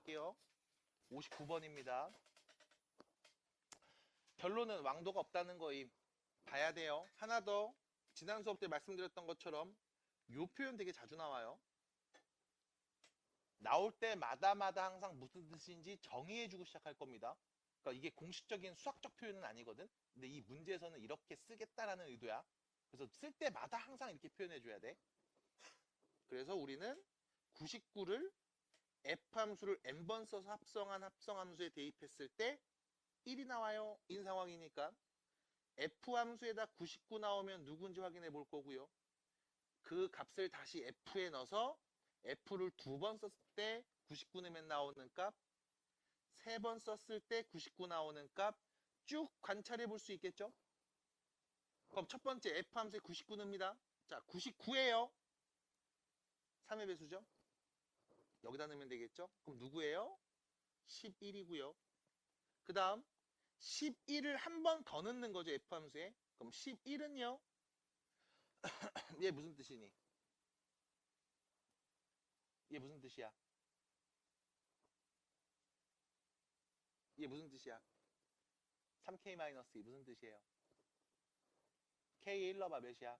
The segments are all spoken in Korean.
갈게요. 59번입니다. 결론은 왕도가 없다는 거임. 봐야 돼요. 하나 더. 지난 수업 때 말씀드렸던 것처럼 요 표현 되게 자주 나와요. 나올 때마다마다 항상 무슨 뜻인지 정의해주고 시작할 겁니다. 그러니까 이게 공식적인 수학적 표현은 아니거든. 근데 이 문제에서는 이렇게 쓰겠다라는 의도야. 그래서 쓸 때마다 항상 이렇게 표현해줘야 돼. 그래서 우리는 99를 F함수를 n번 써서 합성한 합성함수에 대입했을 때 1이 나와요. 인 상황이니까. F함수에다 99 나오면 누군지 확인해 볼 거고요. 그 값을 다시 F에 넣어서 F를 2번 썼을 때 99 넣으면 나오는 값, 3번 썼을 때 99 나오는 값 쭉 관찰해 볼 수 있겠죠? 그럼 첫 번째 F함수에 99 넣습니다. 자, 99예요. 3의 배수죠? 여기다 넣으면 되겠죠? 그럼 누구예요? 11이고요. 그 다음 11을 한 번 더 넣는 거죠. F함수에. 그럼 11은요? 얘 무슨 뜻이니? 얘 무슨 뜻이야? 얘 무슨 뜻이야? 3K-2 무슨 뜻이에요? K 1 넣어봐 몇이야?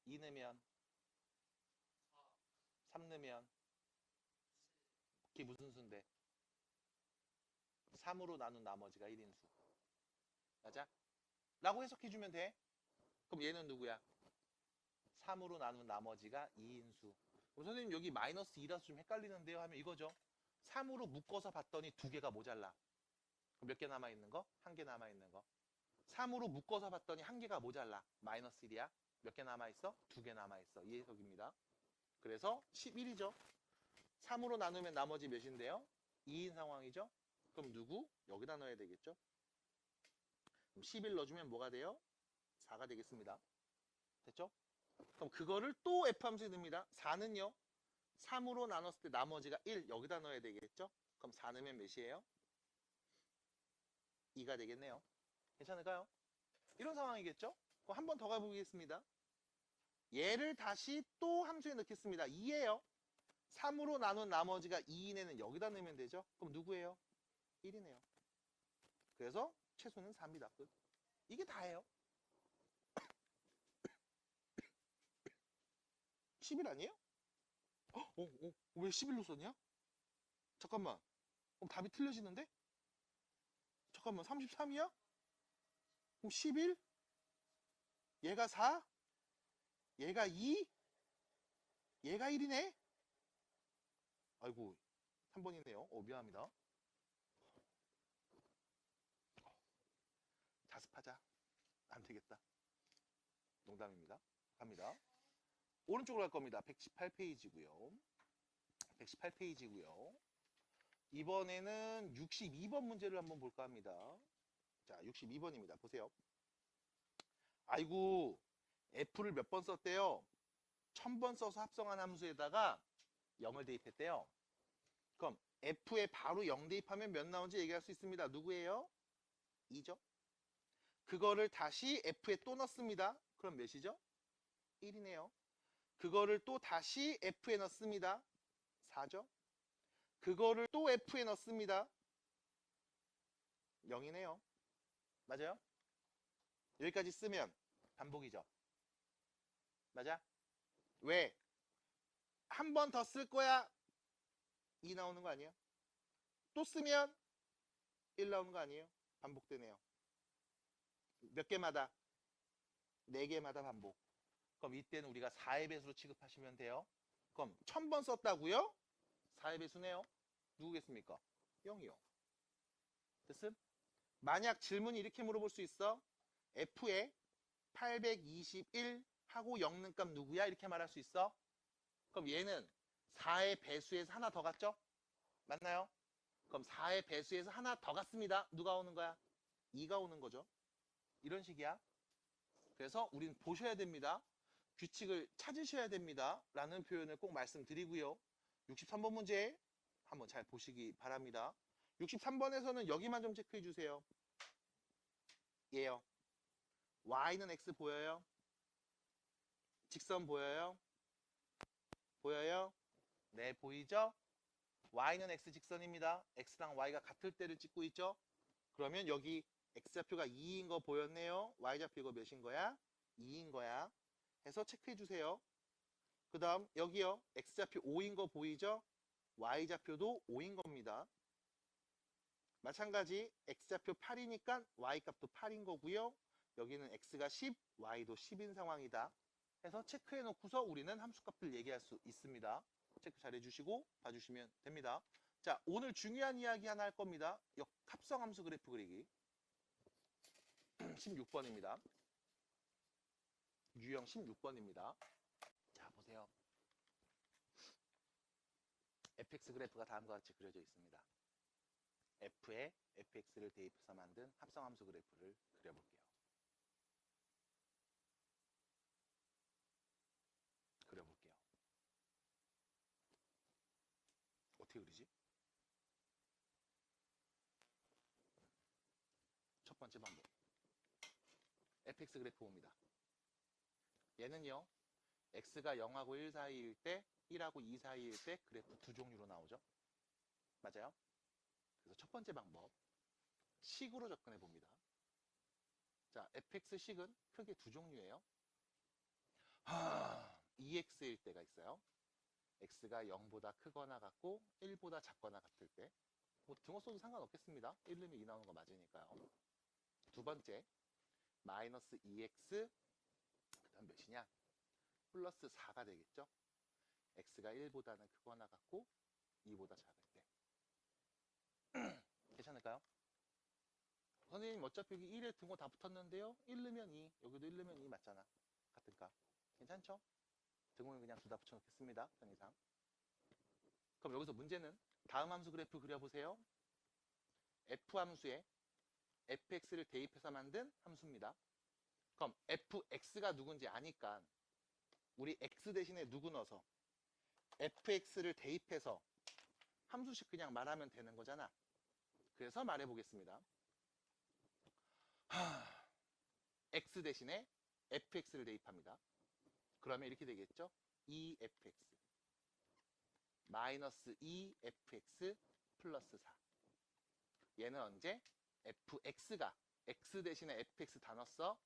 2 넣으면 3 넣으면 그게 무슨 수인데? 3으로 나눈 나머지가 1인수. 맞아? 라고 해석해주면 돼. 그럼 얘는 누구야? 3으로 나눈 나머지가 2인수. 그럼 선생님 여기 마이너스 2라서 좀 헷갈리는데요 하면 이거죠. 3으로 묶어서 봤더니 2개가 모자라. 그럼 몇 개 남아있는 거? 1개 남아있는 거. 3으로 묶어서 봤더니 1개가 모자라. 마이너스 1이야. 몇 개 남아있어? 2개 남아있어. 이 해석입니다. 그래서 11이죠. 3으로 나누면 나머지 몇인데요? 2인 상황이죠. 그럼 누구? 여기다 넣어야 되겠죠. 그럼 11 넣어주면 뭐가 돼요? 4가 되겠습니다. 됐죠? 그럼 그거를 또 F함수에 넣습니다. 4는요? 3으로 나눴을 때 나머지가 1 여기다 넣어야 되겠죠? 그럼 4 넣으면 몇이에요? 2가 되겠네요. 괜찮을까요? 이런 상황이겠죠? 그럼 한 번 더 가보겠습니다. 얘를 다시 또 함수에 넣겠습니다. 2예요. 3으로 나눈 나머지가 2인에는 여기다 넣으면 되죠? 그럼 누구예요? 1이네요. 그래서 최소는 4입니다. 끝. 이게 다예요. 11 아니에요? 왜 11로 썼냐? 잠깐만. 그럼 답이 틀려지는데? 잠깐만, 33이야? 그럼 11? 얘가 4? 얘가 2? 얘가 1이네? 아이고, 3번이네요. 미안합니다. 자습하자. 안 되겠다. 농담입니다. 갑니다. 오른쪽으로 갈 겁니다. 118페이지고요. 118페이지고요. 이번에는 62번 문제를 한번 볼까 합니다. 자, 62번입니다. 보세요. 아이고, F를 몇 번 썼대요? 1000번 써서 합성한 함수에다가 0을 대입했대요. 그럼 F에 바로 0 대입하면 몇 나오는지 얘기할 수 있습니다. 누구예요? 2죠. 그거를 다시 F에 또 넣습니다. 그럼 몇이죠? 1이네요. 그거를 또 다시 F에 넣습니다. 4죠. 그거를 또 F에 넣습니다. 0이네요. 맞아요? 여기까지 쓰면 반복이죠. 맞아? 왜? 한 번 더 쓸 거야 2 나오는 거 아니에요? 또 쓰면 1 나오는 거 아니에요? 반복되네요. 몇 개마다? 4개마다 반복. 그럼 이때는 우리가 4의 배수로 취급하시면 돼요. 그럼 1000번 썼다고요? 4의 배수네요. 누구겠습니까? 0이요. 됐음? 만약 질문이 이렇게 물어볼 수 있어. F에 821 하고 0는 값 누구야? 이렇게 말할 수 있어. 그럼 얘는 4의 배수에서 하나 더 갔죠? 맞나요? 그럼 4의 배수에서 하나 더 갔습니다. 누가 오는 거야? 2가 오는 거죠. 이런 식이야. 그래서 우린 보셔야 됩니다. 규칙을 찾으셔야 됩니다. 라는 표현을 꼭 말씀드리고요. 63번 문제 한번 잘 보시기 바랍니다. 63번에서는 여기만 좀 체크해 주세요. 얘요. y는 x 보여요? 직선 보여요? 보여요? 네, 보이죠? y는 x 직선입니다. x랑 y가 같을 때를 찍고 있죠. 그러면 여기 x좌표가 2인 거 보였네요. y좌표 이거 몇인 거야? 2인 거야. 해서 체크해 주세요. 그 다음 여기요. x좌표 5인 거 보이죠? y좌표도 5인 겁니다. 마찬가지 x좌표 8이니까 y값도 8인 거고요. 여기는 x가 10, y도 10인 상황이다. 해서 체크해 놓고서 우리는 함수값을 얘기할 수 있습니다. 체크 잘 해주시고 봐주시면 됩니다. 자, 오늘 중요한 이야기 하나 할 겁니다. 합성함수 그래프 그리기. 16번입니다. 유형 16번입니다. 자, 보세요. fx 그래프가 다음과 같이 그려져 있습니다. f에 fx를 대입해서 만든 합성함수 그래프를 그려볼게요. 어떻게 그리지? 첫 번째 방법. fx 그래프 봅니다. 얘는요. x가 0하고 1 사이일 때, 1하고 2 사이일 때 그래프 두 종류로 나오죠. 맞아요? 그래서 첫 번째 방법. 식으로 접근해 봅니다. 자, fx식은 크게 두 종류예요. 2x일 때가 있어요. x가 0보다 크거나 같고 1보다 작거나 같을 때. 뭐 등호 써도 상관없겠습니다. 1 넣으면 2 나오는 거 맞으니까요. 두 번째, 마이너스 2x, 그 다음 몇이냐? 플러스 4가 되겠죠? x가 1보다는 크거나 같고 2보다 작을 때. 괜찮을까요? 선생님 어차피 여기 1에 등호 다 붙었는데요. 1 넣으면 2, 여기도 1 넣으면 2 맞잖아. 같은가? 괜찮죠? 등호는 그냥 둘 다 붙여놓겠습니다. 편의상. 그럼 여기서 문제는 다음 함수 그래프 그려보세요. f 함수에 fx를 대입해서 만든 함수입니다. 그럼 fx가 누군지 아니까 우리 x 대신에 누구 넣어서 fx를 대입해서 함수식 그냥 말하면 되는 거잖아. 그래서 말해보겠습니다. x 대신에 fx를 대입합니다. 그러면 이렇게 되겠죠? 2fx 마이너스 2fx 플러스 4. 얘는 언제? fx가 x 대신에 fx 다 넣었어.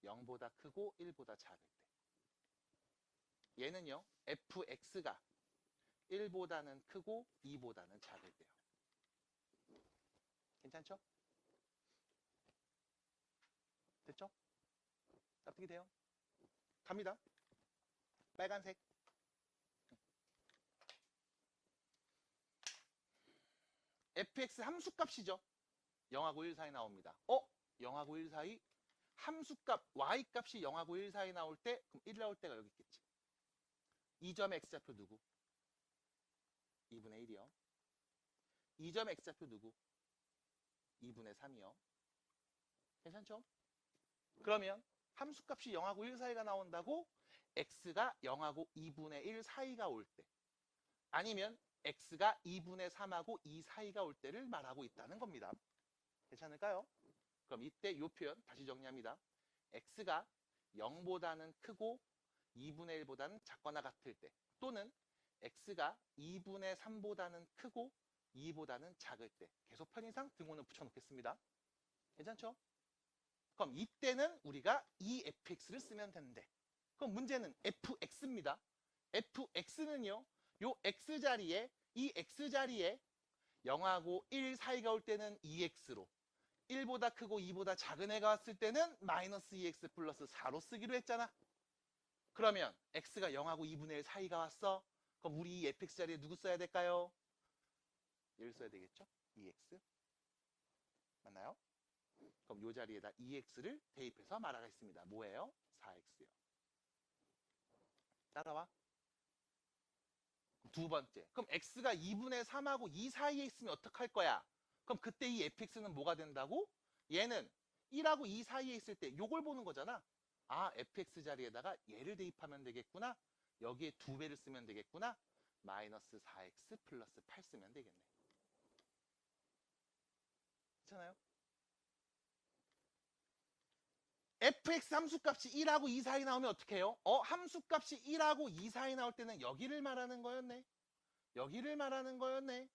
0보다 크고 1보다 작을 때. 얘는요. fx가 1보다는 크고 2보다는 작을 때요. 괜찮죠? 됐죠? 납득이 돼요? 갑니다. 빨간색. fx 함수값이죠. 0하고 1 사이 나옵니다. 0하고 1 사이 함수값 y값이 0하고 1 사이 나올 때 그럼 1 나올 때가 여기 있겠지. 2점 x좌표 누구? 2분의 1이요. 2점 x좌표 누구? 2분의 3이요. 괜찮죠? 그러면 함수값이 0하고 1 사이가 나온다고 x가 0하고 2분의 1 사이가 올 때 아니면 x가 2분의 3하고 2 사이가 올 때를 말하고 있다는 겁니다. 괜찮을까요? 그럼 이때 이 표현 다시 정리합니다. x가 0보다는 크고 2분의 1보다는 작거나 같을 때 또는 x가 2분의 3보다는 크고 2보다는 작을 때 계속 편의상 등호는 붙여놓겠습니다. 괜찮죠? 그럼 이때는 우리가 fx를 쓰면 되는데 그럼 문제는 fx입니다. fx는요. 요 x자리에 이 x자리에 0하고 1 사이가 올 때는 2x로 1보다 크고 2보다 작은 애가 왔을 때는 마이너스 2x 플러스 4로 쓰기로 했잖아. 그러면 x가 0하고 2분의 1 사이가 왔어. 그럼 우리 이 fx 자리에 누구 써야 될까요? 얘를 써야 되겠죠? 2x. 맞나요? 그럼 이 자리에다 2x를 대입해서 말하겠습니다. 뭐예요? 4x요. 따라와. 두 번째. 그럼 x가 2분의 3하고 2 사이에 있으면 어떡할 거야? 그럼 그때 이 fx는 뭐가 된다고? 얘는 1하고 2 사이에 있을 때 요걸 보는 거잖아. 아, fx 자리에다가 얘를 대입하면 되겠구나. 여기에 2배를 쓰면 되겠구나. 마이너스 4x 플러스 8 쓰면 되겠네. 괜찮아요? fx 함수값이 1하고 2 사이 나오면 어떻게 해요? 함수값이 1하고 2 사이 나올 때는 여기를 말하는 거였네. 여기를 말하는 거였네.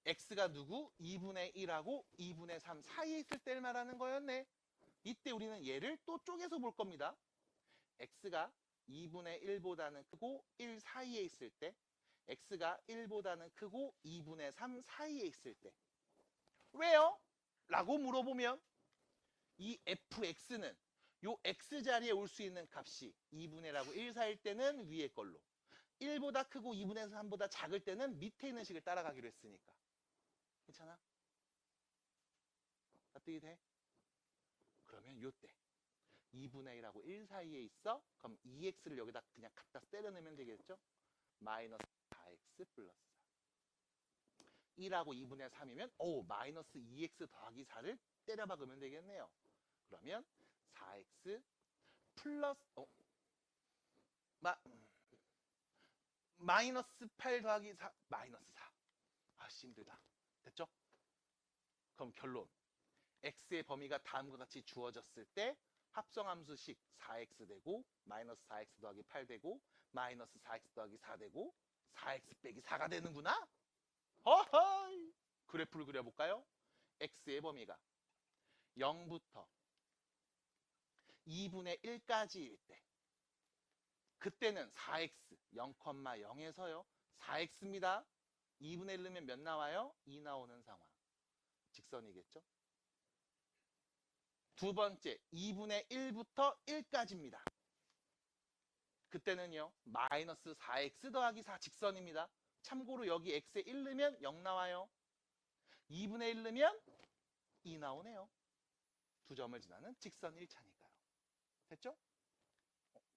x가 누구? 2분의 1하고 2분의 3 사이에 있을 때를 말하는 거였네. 이때 우리는 얘를 또 쪼개서 볼 겁니다. x가 2분의 1보다는 크고 1 사이에 있을 때, x가 1보다는 크고 2분의 3 사이에 있을 때. 왜요? 라고 물어보면 이 fx는 요 x자리에 올 수 있는 값이 2분의 1하고 1 사이일 때는 위에 걸로, 1보다 크고 2분의 3보다 작을 때는 밑에 있는 식을 따라가기로 했으니까. 괜찮아? 납득이 돼? 그러면 요때 2분의 1하고 1 사이에 있어? 그럼 2x를 여기다 그냥 갖다 때려 넣으면 되겠죠? 마이너스 4x 플러스 4. 1하고 2분의 3이면 마이너스 2x 더하기 4를 때려 박으면 되겠네요. 그러면 4x 플러스 마이너스 8 더하기 4 마이너스 4. 아씨 힘들다. 됐죠? 그럼 결론. x의 범위가 다음과 같이 주어졌을 때 합성함수식 4x 되고 마이너스 4x 더하기 8 되고 마이너스 4x 더하기 4 되고 4x 빼기 4가 되는구나? 허허이! 그래프를 그려볼까요? x의 범위가 0부터 2분의 1까지일 때 그때는 4x 0,0에서요 4x입니다. 2분의 1 넣으면 몇 나와요? 2 나오는 상황. 직선이겠죠? 두 번째 2분의 1부터 1까지입니다. 그때는요 마이너스 4x 더하기 4 직선입니다. 참고로 여기 x에 1 넣으면 0 나와요. 2분의 1 넣으면 2 나오네요. 두 점을 지나는 직선 1차니까요. 됐죠?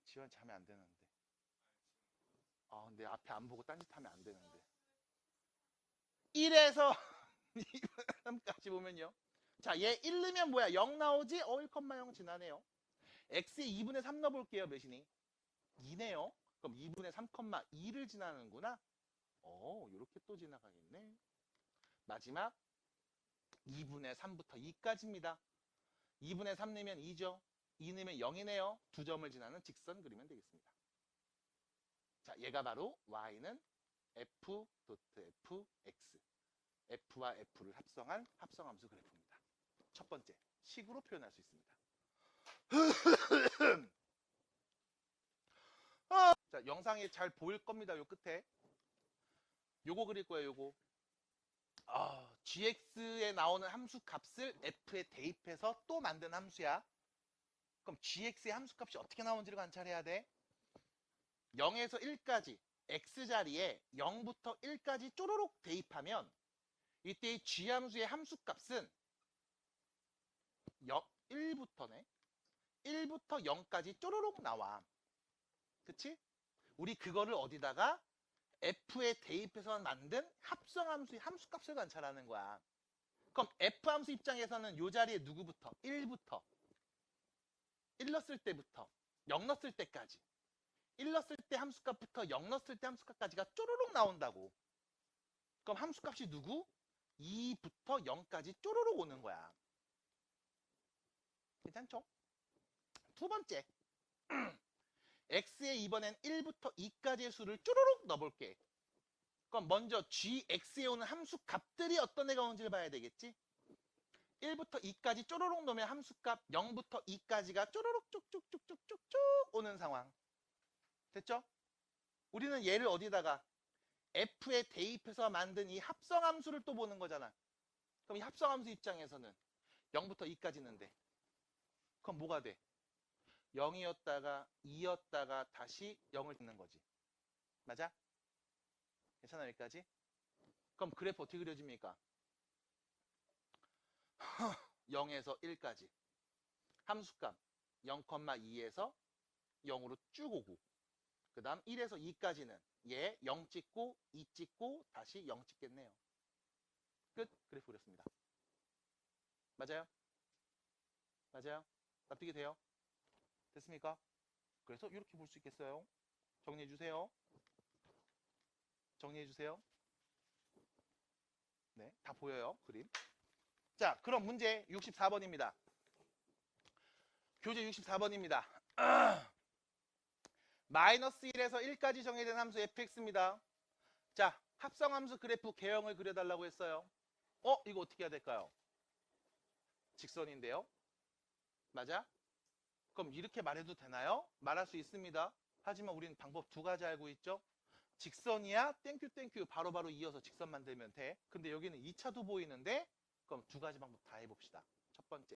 지원 자면 안 되는데. 근데 앞에 안 보고 딴짓하면 안 되는데. 1에서 3까지 보면요. 자, 얘 1 넣으면 뭐야? 0 나오지? 1,0 지나네요. x에 2분의 3 넣어볼게요. 몇이니? 2네요. 그럼 2분의 3,2를 지나는구나. 이렇게 또 지나가겠네. 마지막 2분의 3부터 2까지입니다. 2분의 3 넣으면 2죠. 2 넣으면 0이네요. 두 점을 지나는 직선 그리면 되겠습니다. 자, 얘가 바로 y는 f.fx. f와 f를 합성한 합성함수 그래프입니다. 첫 번째, 식으로 표현할 수 있습니다. 자, 영상에 잘 보일 겁니다. 요 끝에. 요거 그릴 거예요, 요거. gx에 나오는 함수 값을 f에 대입해서 또 만든 함수야. 그럼 gx의 함수 값이 어떻게 나오는지를 관찰해야 돼. 0에서 1까지 x자리에 0부터 1까지 쪼로록 대입하면 이때 g 함수의 함수 값은 1부터 0까지 쪼로록 나와. 그치? 우리 그거를 어디다가 f에 대입해서 만든 합성함수의 함수값을 관찰하는 거야. 그럼 f함수 입장에서는 이 자리에 누구부터? 1부터 1 넣었을 때부터 0 넣었을 때까지 1 넣었을 때 함수값부터 0 넣었을 때 함수값까지가 쪼로록 나온다고. 그럼 함수값이 누구? 2부터 0까지 쪼로록 오는 거야. 괜찮죠? 두 번째 x에 이번엔 1부터 2까지의 수를 쪼로록 넣어볼게. 그럼 먼저 gx에 오는 함수 값들이 어떤 애가 오는지를 봐야 되겠지? 1부터 2까지 쪼로록 넣으면 함수값 0부터 2까지가 쪼로록 쭉쭉쭉쭉쭉쭉 오는 상황. 됐죠? 우리는 얘를 어디다가 f에 대입해서 만든 이 합성함수를 또 보는 거잖아. 그럼 이 합성함수 입장에서는 0부터 2까지는데 그럼 뭐가 돼? 0이었다가 2였다가 다시 0을 듣는 거지. 맞아? 괜찮아 여기까지? 그럼 그래프 어떻게 그려집니까? 0에서 1까지 함수값 0,2에서 0으로 쭉 오고 그 다음 1에서 2까지는 얘 0 찍고 2 찍고 다시 0 찍겠네요. 끝. 그래프 그렸습니다. 맞아요? 맞아요? 납득이 돼요? 됐습니까? 그래서 이렇게 볼 수 있겠어요. 정리해 주세요. 정리해 주세요. 네, 다 보여요. 그림. 자, 그럼 문제 64번입니다. 교재 64번입니다. 마이너스 1에서 1까지 정의된 함수 fx입니다. 자, 합성함수 그래프 개형을 그려달라고 했어요. 이거 어떻게 해야 될까요? 직선인데요. 맞아? 그럼 이렇게 말해도 되나요? 말할 수 있습니다. 하지만 우리는 방법 두 가지 알고 있죠? 직선이야 땡큐 땡큐 바로바로 이어서 직선 만들면 돼. 근데 여기는 2차도 보이는데 그럼 두 가지 방법 다 해봅시다. 첫 번째